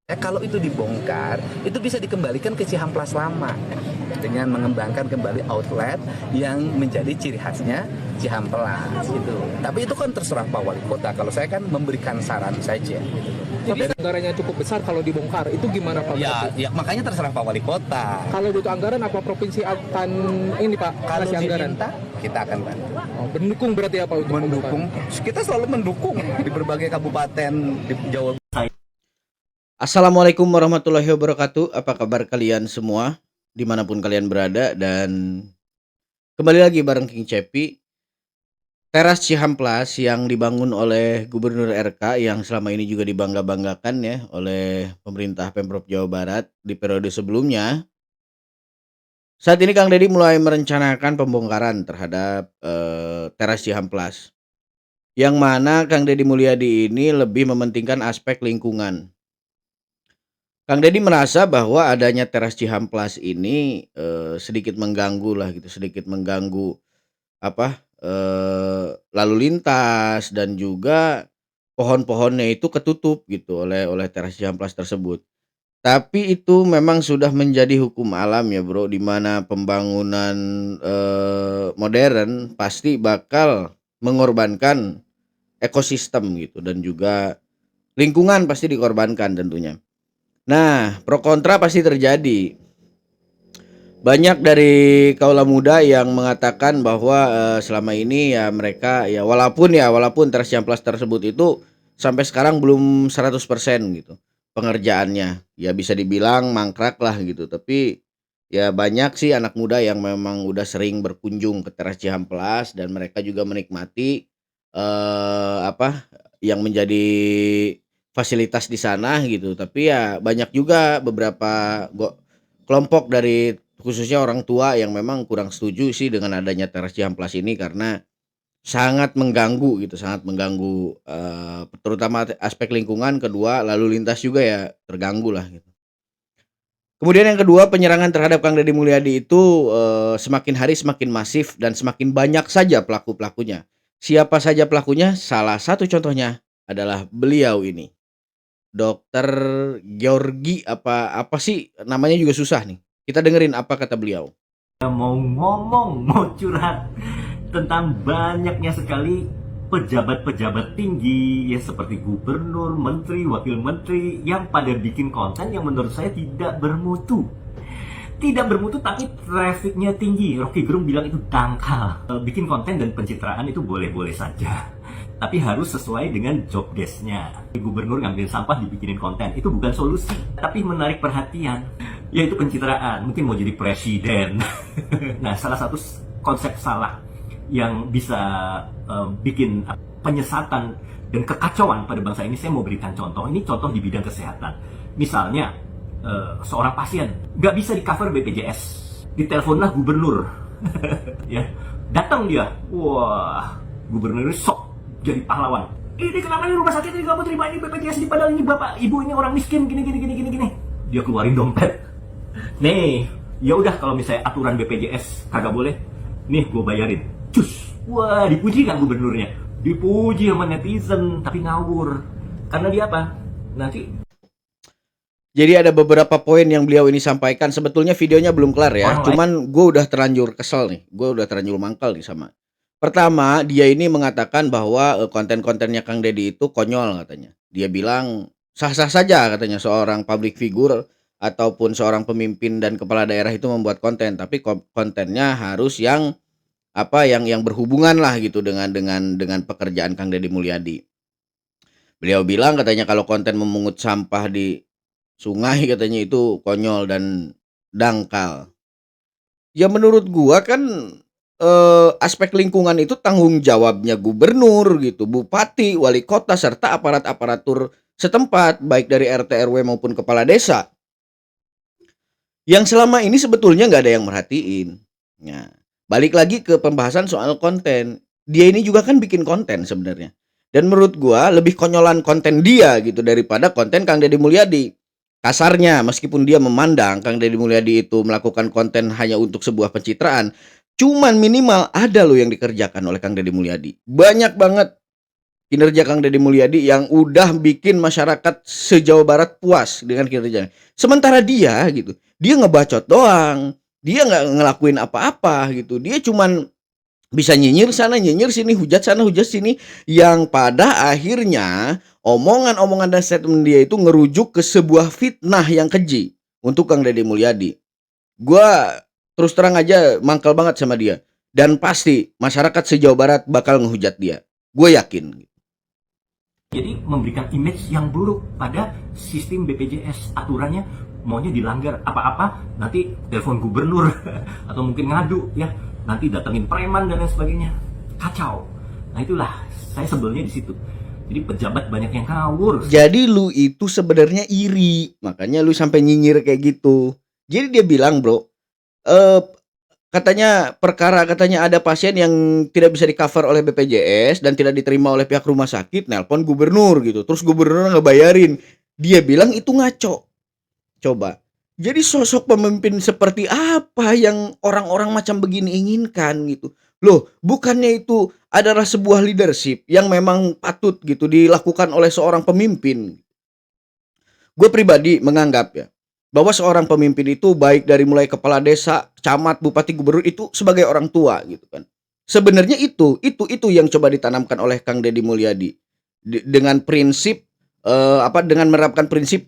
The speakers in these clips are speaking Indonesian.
Kalau itu dibongkar, itu bisa dikembalikan ke Cihamplas lama dengan mengembangkan kembali outlet yang menjadi ciri khasnya Cihamplas gitu. Tapi itu kan terserah Pak Wali Kota. Kalau saya kan memberikan saran saja. Gitu. Tapi anggarannya cukup besar kalau dibongkar. Itu gimana Pak? Ya makanya terserah Pak Wali Kota. Kalau butuh anggaran, apa provinsi akan ini Pak? Kalau Kasih anggaran? diminta, kita akan bantu. Oh, mendukung berarti apa? Untuk Mendukung. Kita selalu mendukung di berbagai kabupaten di Jawa. Assalamualaikum warahmatullahi wabarakatuh. Apa kabar kalian semua dimanapun kalian berada, dan kembali lagi bareng King Cepi. Teras Cihamplas yang dibangun oleh Gubernur RK yang selama ini juga dibangga-banggakan ya oleh pemerintah Pemprov Jawa Barat di periode sebelumnya. Saat ini Kang Deddy mulai merencanakan pembongkaran terhadap teras Cihamplas, yang mana Kang Deddy Mulyadi ini lebih mementingkan aspek lingkungan. Kang Deddy merasa bahwa adanya teras Cihamplas ini sedikit mengganggu lah gitu, sedikit mengganggu lalu lintas, dan juga pohon-pohonnya itu ketutup gitu oleh teras Cihamplas tersebut. Tapi itu memang sudah menjadi hukum alam ya bro, di mana pembangunan modern pasti bakal mengorbankan ekosistem gitu, dan juga lingkungan pasti dikorbankan tentunya. Nah, pro kontra pasti terjadi. Banyak dari kaula muda yang mengatakan bahwa selama ini ya mereka ya walaupun teras Cihamplas tersebut itu sampai sekarang belum 100% gitu pengerjaannya. Ya bisa dibilang mangkrak lah gitu. Tapi ya banyak sih anak muda yang memang udah sering berkunjung ke teras Cihamplas, dan mereka juga menikmati yang menjadi fasilitas di sana gitu. Tapi ya banyak juga beberapa kelompok dari khususnya orang tua yang memang kurang setuju sih dengan adanya teras Cihamplas ini, karena sangat mengganggu gitu, sangat mengganggu terutama aspek lingkungan. Kedua, lalu lintas juga ya terganggu lah gitu. Kemudian yang kedua, penyerangan terhadap Kang Deddy Mulyadi itu semakin hari semakin masif dan semakin banyak saja pelaku-pelakunya. Siapa saja pelakunya? Salah satu contohnya adalah beliau ini, Dokter Georgi, apa sih namanya juga susah nih. Kita dengerin apa kata beliau. Mau ngomong, mau curhat tentang banyaknya sekali pejabat-pejabat tinggi ya, seperti gubernur, menteri, wakil menteri yang pada bikin konten yang menurut saya tidak bermutu. Tidak bermutu tapi trafficnya tinggi. Rocky Gerung bilang itu dangkal. Bikin konten dan pencitraan itu boleh-boleh saja, tapi harus sesuai dengan job desk-nya. Gubernur ngambil sampah dibikinin konten, itu bukan solusi, tapi menarik perhatian, yaitu pencitraan. Mungkin mau jadi presiden. Nah, salah satu konsep salah yang bisa bikin penyesatan dan kekacauan pada bangsa ini, saya mau berikan contoh. Ini contoh di bidang kesehatan. Misalnya, seorang pasien nggak bisa di cover BPJS, diteleponlah gubernur. Ya, datang dia, wah, gubernur sok jadi pahlawan. Ini kenapa ini rumah sakit ini kamu terima ini BPJS, ini padahal ini bapak ibu ini orang miskin gini. Dia keluarin dompet. Nih, ya udah kalau misalnya aturan BPJS kagak boleh, nih gue bayarin. Cus. Wah, dipuji kan gubernurnya? Dipuji sama netizen, tapi ngawur. Karena dia apa? Nanti. Jadi ada beberapa poin yang beliau ini sampaikan. Sebetulnya videonya belum kelar ya. Cuman gue udah terlanjur kesel nih. Gue udah terlanjur mangkal nih sama. Pertama, dia ini mengatakan bahwa konten-kontennya Kang Deddy itu konyol katanya. Dia bilang sah-sah saja katanya seorang public figure ataupun seorang pemimpin dan kepala daerah itu membuat konten, tapi kontennya harus yang yang berhubungan lah gitu dengan pekerjaan Kang Deddy Mulyadi. Beliau bilang katanya kalau konten memungut sampah di sungai katanya itu konyol dan dangkal. Ya menurut gua kan aspek lingkungan itu tanggung jawabnya gubernur gitu, bupati, wali kota, serta aparat-aparatur setempat, baik dari RT RW maupun kepala desa. Yang selama ini sebetulnya nggak ada yang merhatiin. Nah, balik lagi ke pembahasan soal konten. Dia ini juga kan bikin konten sebenarnya. Dan menurut gua lebih konyolan konten dia gitu daripada konten Kang Deddy Mulyadi. Kasarnya, meskipun dia memandang Kang Deddy Mulyadi itu melakukan konten hanya untuk sebuah pencitraan, cuman minimal ada loh yang dikerjakan oleh Kang Deddy Mulyadi. Banyak banget kinerja Kang Deddy Mulyadi yang udah bikin masyarakat se-Jawa Barat puas dengan kinerjanya. Sementara dia gitu, dia ngebacot doang, dia nggak ngelakuin apa-apa gitu. Dia cuman bisa nyinyir sana, nyinyir sini, hujat sana, hujat sini, yang pada akhirnya omongan-omongan dan statement dia itu ngerujuk ke sebuah fitnah yang keji untuk Kang Deddy Mulyadi. Gua terus terang aja mangkal banget sama dia, dan pasti masyarakat se-Jawa Barat bakal ngehujat dia. Gue yakin. Jadi memberikan image yang buruk pada sistem BPJS. Aturannya maunya dilanggar apa-apa, nanti telepon gubernur atau mungkin ngadu ya, nanti datengin preman dan lain sebagainya. Kacau. Nah itulah saya sebelnya di situ. Jadi pejabat banyak yang ngawur. Jadi lu itu sebenarnya iri, makanya lu sampai nyinyir kayak gitu. Jadi dia bilang, bro, katanya ada pasien yang tidak bisa di-cover oleh BPJS dan tidak diterima oleh pihak rumah sakit, nelpon gubernur gitu. Terus gubernur ngebayarin. Dia bilang itu ngaco. Coba. Jadi sosok pemimpin seperti apa yang orang-orang macam begini inginkan gitu. Loh, bukannya itu adalah sebuah leadership yang memang patut gitu dilakukan oleh seorang pemimpin. Gue pribadi menganggap ya, bahwa seorang pemimpin itu baik dari mulai kepala desa, camat, bupati, gubernur itu sebagai orang tua gitu kan. Sebenarnya itu yang coba ditanamkan oleh Kang Deddy Mulyadi dengan prinsip dengan menerapkan prinsip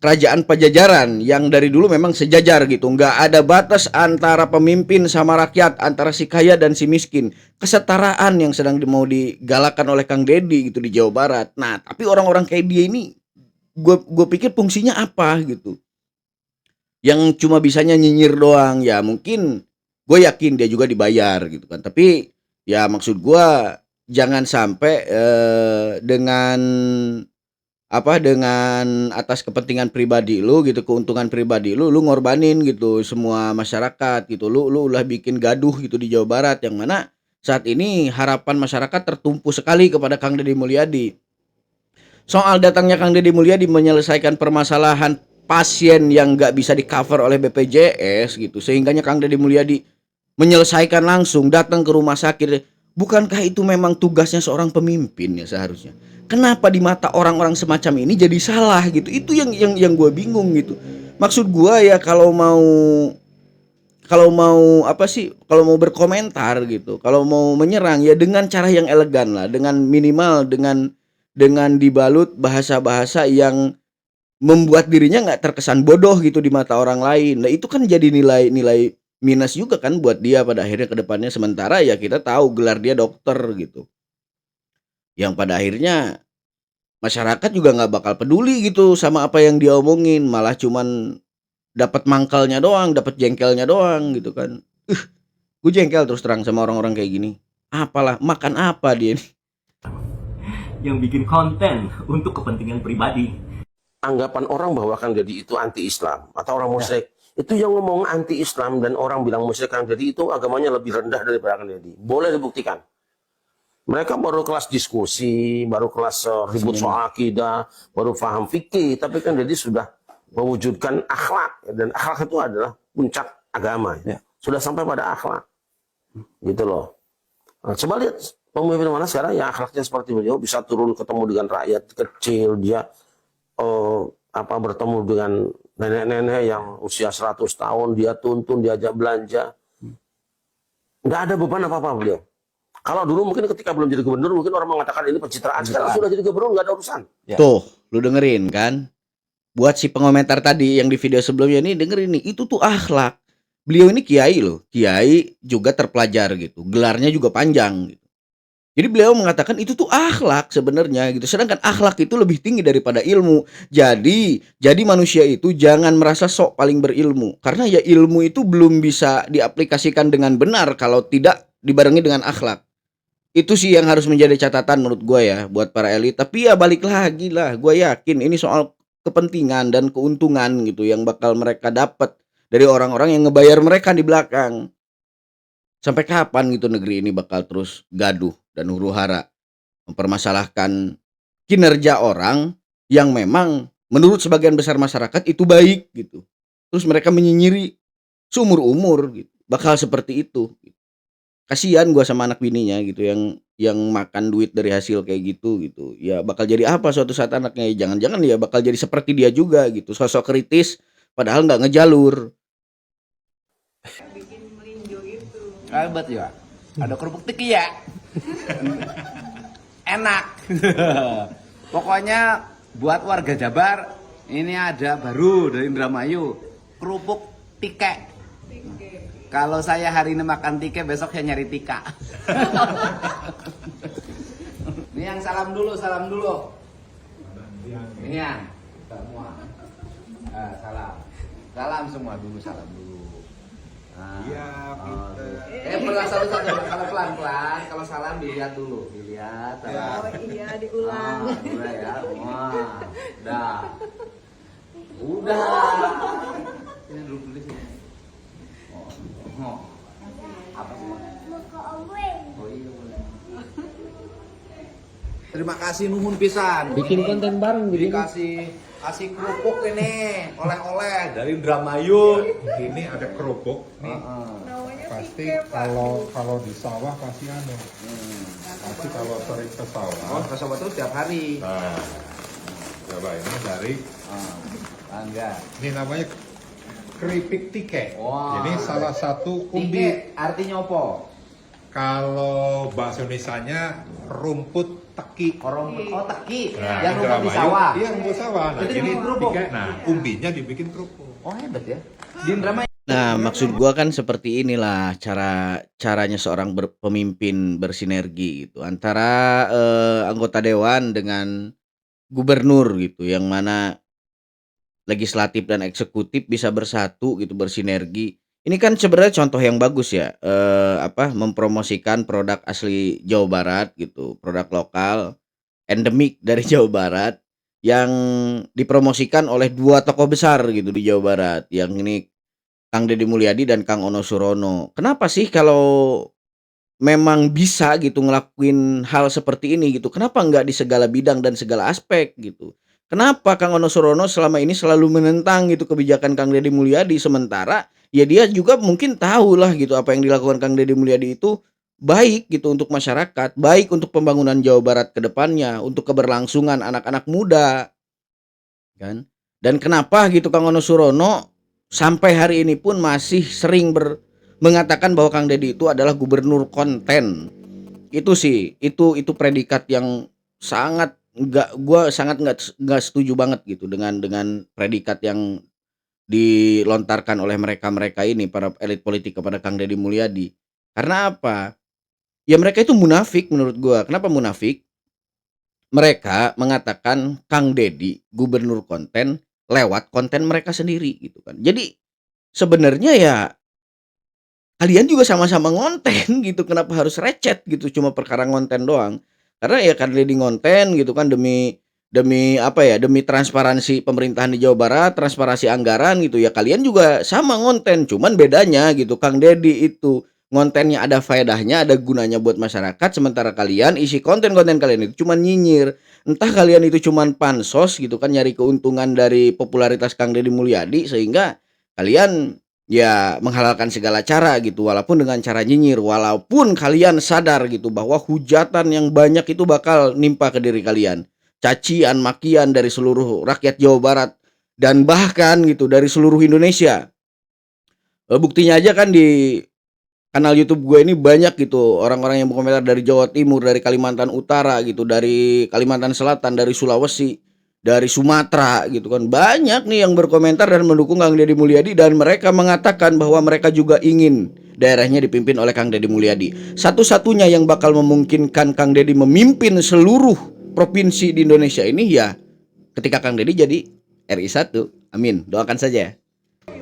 kerajaan pajajaran yang dari dulu memang sejajar gitu, nggak ada batas antara pemimpin sama rakyat, antara si kaya dan si miskin, kesetaraan yang sedang mau digalakan oleh Kang Deddy gitu di Jawa Barat. Nah tapi orang-orang kayak dia ini, gue pikir fungsinya apa gitu, yang cuma bisanya nyinyir doang. Ya mungkin gue yakin dia juga dibayar gitu kan, tapi ya maksud gue jangan sampai dengan atas kepentingan pribadi lu gitu, keuntungan pribadi lu ngorbanin gitu semua masyarakat gitu. Lu ulah bikin gaduh gitu di Jawa Barat, yang mana saat ini harapan masyarakat tertumpu sekali kepada Kang Deddy Mulyadi. Soal datangnya Kang Deddy Mulyadi menyelesaikan permasalahan pasien yang nggak bisa di cover oleh BPJS gitu, sehingganya Kang Deddy Mulyadi menyelesaikan langsung, datang ke rumah sakit. Bukankah itu memang tugasnya seorang pemimpin ya seharusnya? Kenapa di mata orang-orang semacam ini jadi salah gitu? Itu yang gue bingung gitu. Maksud gue ya, kalau mau kalau mau berkomentar gitu, kalau mau menyerang ya dengan cara yang elegan lah, dengan minimal dengan dibalut bahasa-bahasa yang membuat dirinya nggak terkesan bodoh gitu di mata orang lain. Nah itu kan jadi nilai minus juga kan buat dia pada akhirnya ke depannya. Sementara ya kita tahu gelar dia dokter gitu, yang pada akhirnya masyarakat juga nggak bakal peduli gitu sama apa yang dia omongin, malah cuman dapat mangkalnya doang, dapat jengkelnya doang gitu kan. Gue jengkel terus terang sama orang-orang kayak gini. Apalah, makan apa dia nih? Yang bikin konten untuk kepentingan pribadi. Anggapan orang bahwa Kang Deddy itu anti-Islam atau orang musyrik, itu yang ngomong anti-Islam dan orang bilang musyrik Kang Deddy itu agamanya lebih rendah daripada Kang Deddy. Boleh dibuktikan. Mereka baru kelas diskusi, baru kelas ribut soal akidah, baru paham fikih, tapi Kang Deddy sudah mewujudkan akhlak, dan akhlak itu adalah puncak agama. Ya. Sudah sampai pada akhlak. Gitu loh. Nah, coba lihat pemimpin mana sekarang yang akhlaknya seperti beliau, bisa turun ketemu dengan rakyat kecil, dia bertemu dengan nenek-nenek yang usia 100 tahun, dia tuntun, diajak belanja. Nggak ada beban apa-apa beliau. Kalau dulu mungkin ketika belum jadi gubernur, mungkin orang mengatakan ini pencitraan. Sekarang sudah jadi gubernur, nggak ada urusan. Ya. Tuh, lu dengerin kan? Buat si pengomentar tadi yang di video sebelumnya nih, dengerin nih, itu tuh akhlak. Beliau ini kiai loh, kiai juga terpelajar gitu, gelarnya juga panjang gitu. Jadi beliau mengatakan itu tuh akhlak sebenarnya gitu. Sedangkan akhlak itu lebih tinggi daripada ilmu. Jadi manusia itu jangan merasa sok paling berilmu, karena ya ilmu itu belum bisa diaplikasikan dengan benar kalau tidak dibarengi dengan akhlak. Itu sih yang harus menjadi catatan menurut gue ya buat para elit. Tapi ya balik lagi lah, gue yakin ini soal kepentingan dan keuntungan gitu yang bakal mereka dapat dari orang-orang yang ngebayar mereka di belakang. Sampai kapan gitu negeri ini bakal terus gaduh dan huru-hara mempermasalahkan kinerja orang yang memang menurut sebagian besar masyarakat itu baik gitu. Terus mereka menyinyiri seumur umur gitu. Bakal seperti itu. kasihan gua sama anak bininya gitu yang makan duit dari hasil kayak gitu gitu. Ya bakal jadi apa suatu saat anaknya, jangan-jangan ya bakal jadi seperti dia juga gitu, sosok kritis padahal nggak ngejalur. Hebat ya. Ada kerupuk tiki ya. Enak. Pokoknya buat warga Jabar, ini ada baru dari Indramayu, kerupuk tike. Kalau saya hari ini makan tike, besok saya nyari tika. Ini yang salam dulu, salam dulu. Ini yang semua. Salam. Salam semua dulu, salam dulu. Iya, satu-satu. Kalau pelan-pelan, kalau salam dilihat dulu, dilihat. Oh iya, diulang. Udah ya, udah. Ini dulu di sini. Apa sih? Oh iya boleh. Terima kasih nuhun pisan. Bikin konten bareng gitu. Kasih kerupuk ini oleh-oleh dari Indramayu. Ini ada kerupuk nih. Namanya Pasti tike, Pak. kalau di sawah pasti anu. Pasti kalau sering ke Oh, sawah. ke Sobat tuh tiap hari. Nah, coba ini dari Enggak. ini namanya keripik tike. Wah. Ini salah satu umbi. Tike artinya apa? Kalau bahasa Indonesianya rumput teki. Oh, teki. Nah, Yang rumput di Indramayu, sawah. Iya, rumput sawah. Nah, Itu ini dibikin kerupuk. tike. Nah, umbinya dibikin kerupuk. Oh, hebat ya. Di Indramayu. Nah, maksud gua kan seperti inilah caranya seorang pemimpin bersinergi gitu antara anggota dewan dengan gubernur gitu, yang mana legislatif dan eksekutif bisa bersatu gitu, bersinergi. Ini kan sebenarnya contoh yang bagus ya, mempromosikan produk asli Jawa Barat gitu, produk lokal endemik dari Jawa Barat yang dipromosikan oleh dua tokoh besar gitu di Jawa Barat, yang ini Kang Deddy Mulyadi dan Kang Ono Surono. Kenapa sih kalau memang bisa gitu ngelakuin hal seperti ini gitu, kenapa nggak di segala bidang dan segala aspek gitu? Kenapa Kang Ono Surono selama ini selalu menentang gitu kebijakan Kang Deddy Mulyadi, sementara ya dia juga mungkin tahu lah gitu apa yang dilakukan Kang Deddy Mulyadi itu baik gitu untuk masyarakat, baik untuk pembangunan Jawa Barat ke depannya, untuk keberlangsungan anak-anak muda, kan? Dan kenapa gitu Kang Ono Surono sampai hari ini pun masih sering mengatakan bahwa Kang Deddy itu adalah gubernur konten. Itu sih, itu predikat yang sangat gua sangat nggak setuju banget gitu dengan predikat yang dilontarkan oleh mereka ini, para elit politik, kepada Kang Deddy Mulyadi. Karena apa? Ya mereka itu munafik menurut gua. Kenapa munafik? Mereka mengatakan Kang Deddy gubernur konten lewat konten mereka sendiri gitu kan. Jadi sebenarnya ya kalian juga sama-sama ngonten gitu. Kenapa harus recet gitu cuma perkara ngonten doang? Karena ya Kang Deddy ngonten gitu kan demi demi transparansi pemerintahan di Jawa Barat, transparansi anggaran gitu ya. Kalian juga sama ngonten, cuman bedanya gitu Kang Deddy itu ngontennya ada faedahnya, ada gunanya buat masyarakat, sementara kalian isi konten-konten kalian itu cuman nyinyir. Entah kalian itu cuman pansos gitu kan, nyari keuntungan dari popularitas Kang Deddy Mulyadi, sehingga kalian ya menghalalkan segala cara gitu, walaupun dengan cara nyinyir, walaupun kalian sadar gitu bahwa hujatan yang banyak itu bakal nimpa ke diri kalian, cacian makian dari seluruh rakyat Jawa Barat dan bahkan gitu dari seluruh Indonesia. Buktinya aja kan di kanal YouTube gue ini banyak gitu orang-orang yang berkomentar dari Jawa Timur, dari Kalimantan Utara gitu, dari Kalimantan Selatan, dari Sulawesi, dari Sumatera gitu kan. Banyak nih yang berkomentar dan mendukung Kang Deddy Mulyadi, dan mereka mengatakan bahwa mereka juga ingin daerahnya dipimpin oleh Kang Deddy Mulyadi. Satu-satunya yang bakal memungkinkan Kang Deddy memimpin seluruh provinsi di Indonesia ini ya ketika Kang Deddy jadi RI 1. Amin. Doakan saja.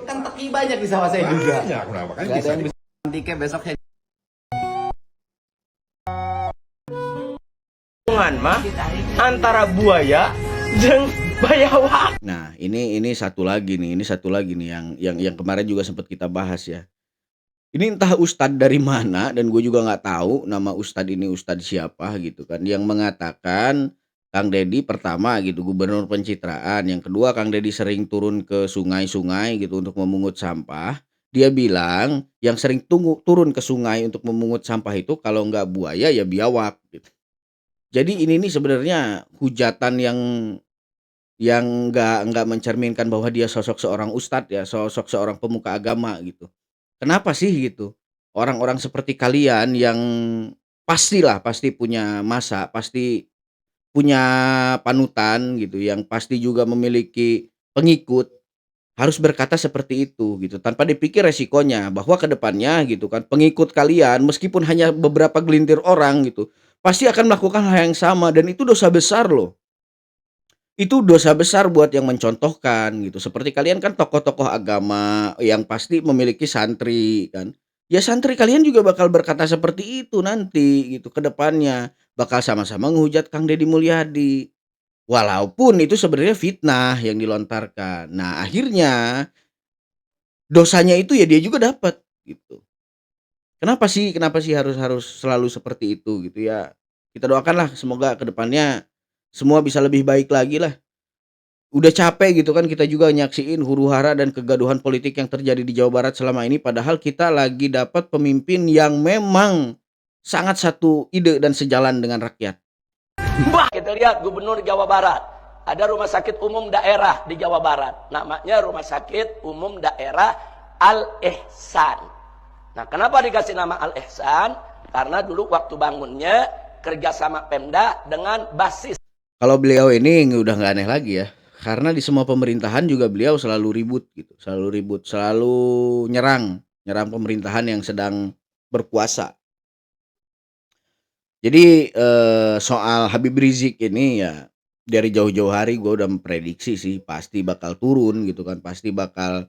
Kan teki banyak di sawah saya juga. Banyak, nah, makanya Gak bisa ada yang bisa tike besok saya. Mah antara buaya jeung bayawak. Nah, ini satu lagi nih, yang kemarin juga sempat kita bahas ya. Ini entah ustadz dari mana, dan gue juga nggak tahu nama ustadz ini ustadz siapa gitu kan, yang mengatakan Kang Deddy pertama gitu gubernur pencitraan, yang kedua Kang Deddy sering turun ke sungai-sungai gitu untuk memungut sampah, Dia bilang yang sering turun ke sungai untuk memungut sampah itu kalau nggak buaya ya biawak gitu. Jadi ini nih sebenarnya hujatan yang nggak mencerminkan bahwa dia sosok seorang ustadz ya, sosok seorang pemuka agama gitu. Kenapa sih gitu? Orang-orang seperti kalian yang pasti punya masa, pasti punya panutan gitu, yang pasti juga memiliki pengikut, harus berkata seperti itu gitu, tanpa dipikir resikonya bahwa ke depannya gitu kan, pengikut kalian meskipun hanya beberapa gelintir orang gitu, pasti akan melakukan hal yang sama dan itu dosa besar loh. Itu dosa besar buat yang mencontohkan gitu. Seperti kalian kan tokoh-tokoh agama yang pasti memiliki santri kan. Ya santri kalian juga bakal berkata seperti itu nanti gitu ke depannya. Bakal sama-sama ngehujat Kang Deddy Mulyadi. Walaupun itu sebenarnya fitnah yang dilontarkan. Nah, akhirnya dosanya itu ya dia juga dapat gitu. Kenapa sih harus harus selalu seperti itu gitu ya. Kita doakanlah semoga ke depannya semua bisa lebih baik lagi lah. Udah capek gitu kan kita juga nyaksiin huru-hara dan kegaduhan politik yang terjadi di Jawa Barat selama ini padahal kita lagi dapat pemimpin yang memang sangat satu ide dan sejalan dengan rakyat. Bah, kita lihat gubernur Jawa Barat. Ada rumah sakit umum daerah di Jawa Barat. Namanya Rumah Sakit Umum Daerah Al-Ihsan. Nah, kenapa dikasih nama Al-Ihsan? Karena dulu waktu bangunnya kerjasama Pemda dengan basis. Kalau beliau ini udah nggak aneh lagi ya. Karena di semua pemerintahan juga beliau selalu ribut gitu, selalu nyerang pemerintahan yang sedang berkuasa. Jadi soal Habib Rizik ini ya dari jauh-jauh hari gue udah memprediksi sih pasti bakal turun gitu kan, pasti bakal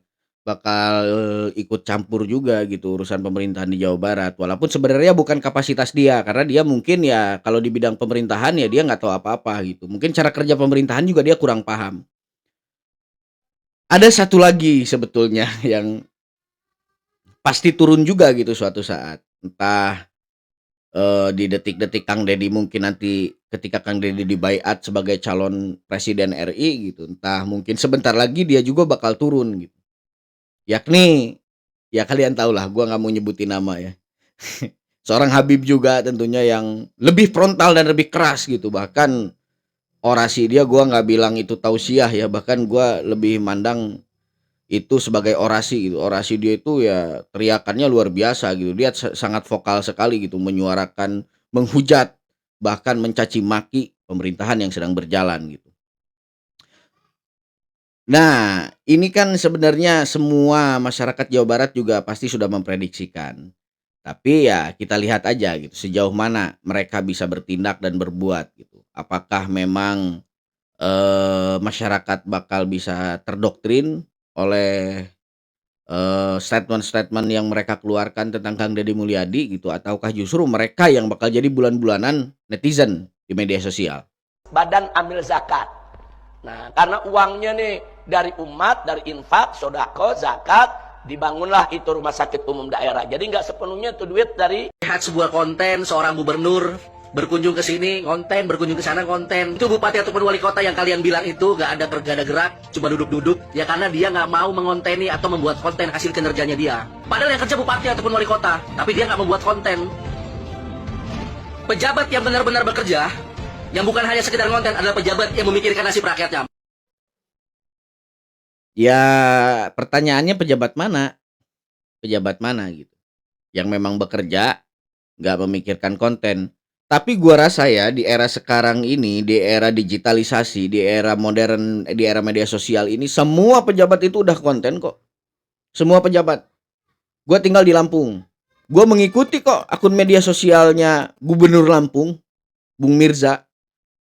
ikut campur juga gitu urusan pemerintahan di Jawa Barat. Walaupun sebenarnya bukan kapasitas dia karena dia mungkin ya kalau di bidang pemerintahan ya dia nggak tahu apa-apa gitu. Mungkin cara kerja pemerintahan juga dia kurang paham. Ada satu lagi sebetulnya yang pasti turun juga gitu suatu saat. Entah di detik-detik Kang Deddy mungkin nanti ketika Kang Deddy dibaiat sebagai calon presiden RI gitu. Entah mungkin sebentar lagi dia juga bakal turun gitu. Yakni ya kalian tahu lah, gua nggak mau nyebutin nama ya. Seorang Habib juga tentunya yang lebih frontal dan lebih keras gitu. Bahkan orasi dia gua nggak bilang itu tausiah ya, bahkan gua lebih mandang itu sebagai orasi gitu. Orasi dia itu ya teriakannya luar biasa gitu. Dia sangat vokal sekali gitu menyuarakan, menghujat, bahkan mencaci maki pemerintahan yang sedang berjalan gitu. Nah, ini kan sebenarnya semua masyarakat Jawa Barat juga pasti sudah memprediksikan. Tapi ya kita lihat aja gitu sejauh mana mereka bisa bertindak dan berbuat gitu. Apakah memang masyarakat bakal bisa terdoktrin oleh statement-statement yang mereka keluarkan tentang Kang Deddy Mulyadi gitu ataukah justru mereka yang bakal jadi bulan-bulanan netizen di media sosial. Badan ambil zakat. Nah, karena uangnya nih dari umat, dari infak, sodako, zakat, dibangunlah itu rumah sakit umum daerah. Jadi nggak sepenuhnya itu duit dari lihat sebuah konten seorang gubernur berkunjung ke sini konten, berkunjung ke sana konten. Itu bupati ataupun wali kota yang kalian bilang itu nggak ada gerak, cuma duduk-duduk. Ya karena dia nggak mau mengonteni atau membuat konten hasil kinerjanya dia. Padahal yang kerja bupati ataupun wali kota, tapi dia nggak membuat konten. Pejabat yang benar-benar bekerja, yang bukan hanya sekedar konten adalah pejabat yang memikirkan nasib rakyatnya. Ya pertanyaannya pejabat mana? Pejabat mana gitu. Yang memang bekerja nggak memikirkan konten. Tapi gua rasa ya di era sekarang ini, di era digitalisasi, di era modern, di era media sosial ini semua pejabat itu udah konten kok. Semua pejabat. Gua tinggal di Lampung. Gua mengikuti kok akun media sosialnya Gubernur Lampung, Bung Mirza.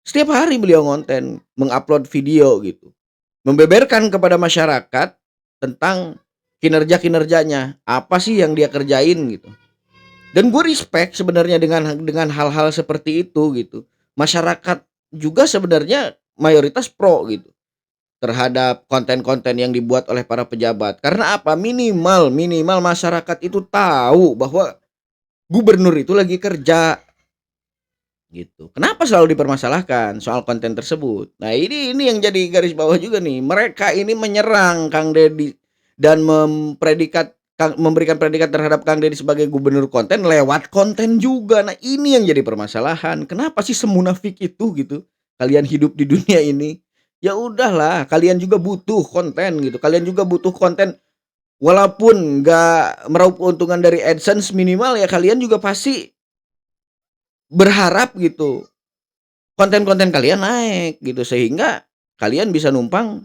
Setiap hari beliau ngonten, mengupload video gitu. Membeberkan kepada masyarakat tentang kinerja-kinerjanya. Apa sih yang dia kerjain gitu. Dan gue respect sebenarnya dengan hal-hal seperti itu gitu. Masyarakat juga sebenarnya mayoritas pro gitu terhadap konten-konten yang dibuat oleh para pejabat. Karena apa? Minimal masyarakat itu tahu bahwa gubernur itu lagi kerja gitu. Kenapa selalu dipermasalahkan soal konten tersebut? Nah, ini yang jadi garis bawah juga nih. Mereka ini menyerang Kang Deddy dan memberikan predikat terhadap Kang Deddy sebagai gubernur konten lewat konten juga. Nah, ini yang jadi permasalahan. Kenapa sih semunafik itu gitu? Kalian hidup di dunia ini. Ya udahlah, kalian juga butuh konten gitu. Kalian juga butuh konten walaupun nggak meraup keuntungan dari AdSense, minimal ya kalian juga pasti berharap gitu konten-konten kalian naik gitu sehingga kalian bisa numpang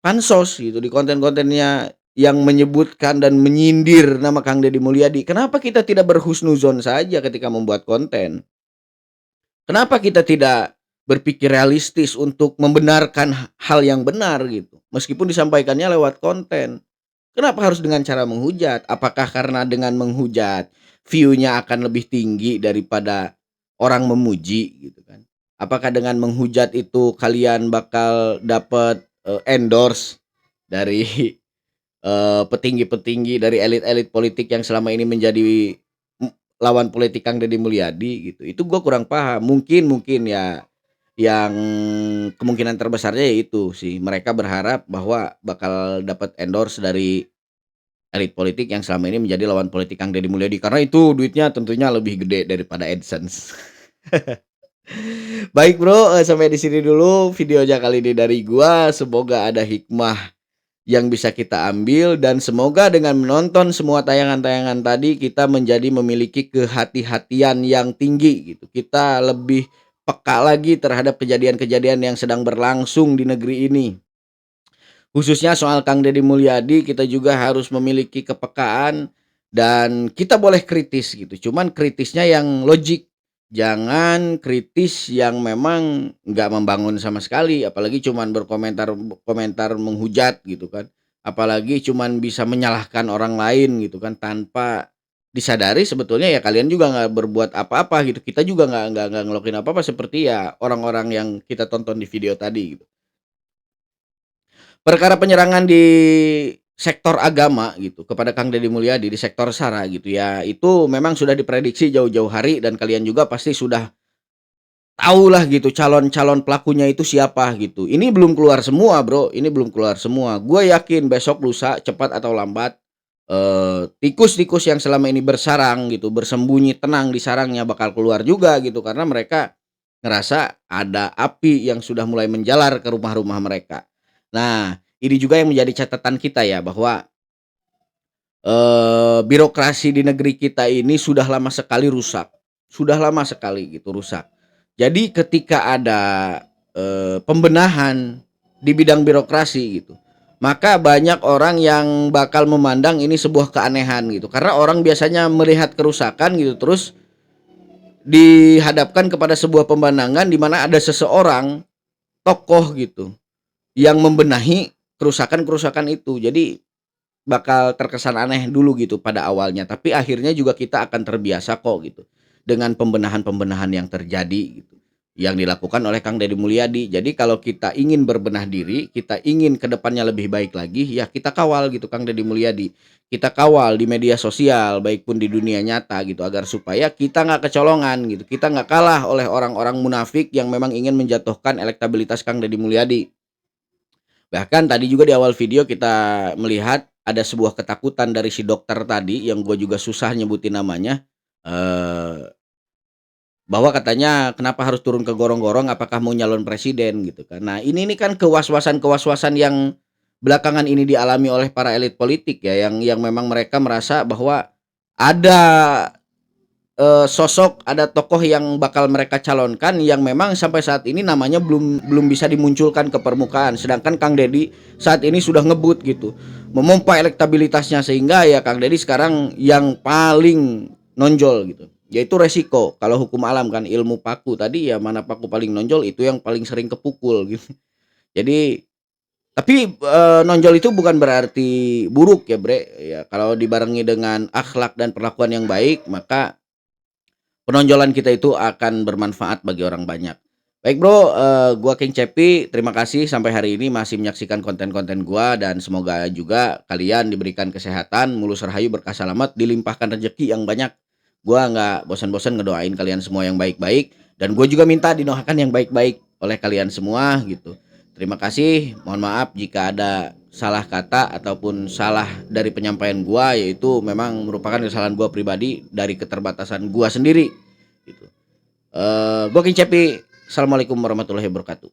pansos gitu di konten-kontennya yang menyebutkan dan menyindir nama Kang Deddy Mulyadi. Kenapa kita tidak berhusnuzon saja ketika membuat konten? Kenapa kita tidak berpikir realistis untuk membenarkan hal yang benar gitu? Meskipun disampaikannya lewat konten. Kenapa harus dengan cara menghujat? Apakah karena dengan menghujat view-nya akan lebih tinggi daripada orang memuji gitu kan? Apakah dengan menghujat itu kalian bakal dapat endorse dari petinggi-petinggi, dari elit-elit politik yang selama ini menjadi lawan politik Kang Deddy Mulyadi gitu? Itu gue kurang paham. Mungkin ya yang kemungkinan terbesarnya yaitu sih mereka berharap bahwa bakal dapat endorse dari elit politik yang selama ini menjadi lawan politik Kang Deddy Mulyadi, karena itu duitnya tentunya lebih gede daripada AdSense. Baik bro, sampai di sini dulu videonya kali ini dari gua. Semoga ada hikmah yang bisa kita ambil dan semoga dengan menonton semua tayangan-tayangan tadi kita menjadi memiliki kehati-hatian yang tinggi gitu. Kita lebih peka lagi terhadap kejadian-kejadian yang sedang berlangsung di negeri ini. Khususnya soal Kang Deddy Mulyadi, kita juga harus memiliki kepekaan dan kita boleh kritis gitu. Cuman kritisnya yang logik. Jangan kritis yang memang nggak membangun sama sekali, apalagi cuman berkomentar menghujat gitu kan. Apalagi cuman bisa menyalahkan orang lain gitu kan tanpa disadari sebetulnya ya kalian juga nggak berbuat apa-apa gitu. Kita juga nggak ngelakuin apa-apa seperti ya orang-orang yang kita tonton di video tadi gitu. Perkara penyerangan di sektor agama gitu kepada Kang Deddy Mulyadi di sektor SARA gitu ya, itu memang sudah diprediksi jauh-jauh hari dan kalian juga pasti sudah tahu lah gitu calon-calon pelakunya itu siapa gitu. Ini belum keluar semua bro, ini belum keluar semua. Gue yakin besok lusa cepat atau lambat tikus-tikus yang selama ini bersarang gitu, bersembunyi tenang di sarangnya bakal keluar juga gitu, karena mereka ngerasa ada api yang sudah mulai menjalar ke rumah-rumah mereka. Nah, ini juga yang menjadi catatan kita ya bahwa birokrasi di negeri kita ini sudah lama sekali rusak, sudah lama sekali gitu rusak. Jadi ketika ada pembenahan di bidang birokrasi gitu, maka banyak orang yang bakal memandang ini sebuah keanehan gitu, karena orang biasanya melihat kerusakan gitu terus dihadapkan kepada sebuah pemandangan di mana ada seseorang tokoh gitu yang membenahi kerusakan-kerusakan itu. Jadi bakal terkesan aneh dulu gitu pada awalnya, tapi akhirnya juga kita akan terbiasa kok gitu dengan pembenahan-pembenahan yang terjadi gitu, yang dilakukan oleh Kang Deddy Mulyadi. Jadi kalau kita ingin berbenah diri, kita ingin kedepannya lebih baik lagi, ya kita kawal gitu Kang Deddy Mulyadi. Kita kawal di media sosial, baik pun di dunia nyata gitu, agar supaya kita nggak kecolongan gitu, kita nggak kalah oleh orang-orang munafik yang memang ingin menjatuhkan elektabilitas Kang Deddy Mulyadi. Bahkan tadi juga di awal video kita melihat ada sebuah ketakutan dari si dokter tadi yang gue juga susah nyebutin namanya, bahwa katanya kenapa harus turun ke gorong-gorong, apakah mau nyalon presiden gitu kan. Nah ini kan kewaswasan yang belakangan ini dialami oleh para elit politik ya, yang memang mereka merasa bahwa ada sosok, ada tokoh yang bakal mereka calonkan yang memang sampai saat ini namanya belum bisa dimunculkan ke permukaan, sedangkan Kang Deddy saat ini sudah ngebut gitu, memompa elektabilitasnya, sehingga ya Kang Deddy sekarang yang paling nonjol gitu, yaitu resiko. Kalau hukum alam kan ilmu paku tadi ya, mana paku paling nonjol itu yang paling sering kepukul gitu. Jadi tapi nonjol itu bukan berarti buruk ya bre ya, kalau dibarengi dengan akhlak dan perlakuan yang baik maka penonjolan kita itu akan bermanfaat bagi orang banyak. Baik bro, gua King Cepi, terima kasih sampai hari ini masih menyaksikan konten-konten gua, dan semoga juga kalian diberikan kesehatan, mulus rahayu, berkah selamat, dilimpahkan rezeki yang banyak. Gua nggak bosan-bosan ngedoain kalian semua yang baik-baik, dan gua juga minta dinoakan yang baik-baik oleh kalian semua gitu. Terima kasih, mohon maaf jika ada salah kata ataupun salah dari penyampaian gua, yaitu memang merupakan kesalahan gua pribadi dari keterbatasan gua sendiri gitu. Gua King Cepi. Assalamualaikum warahmatullahi wabarakatuh.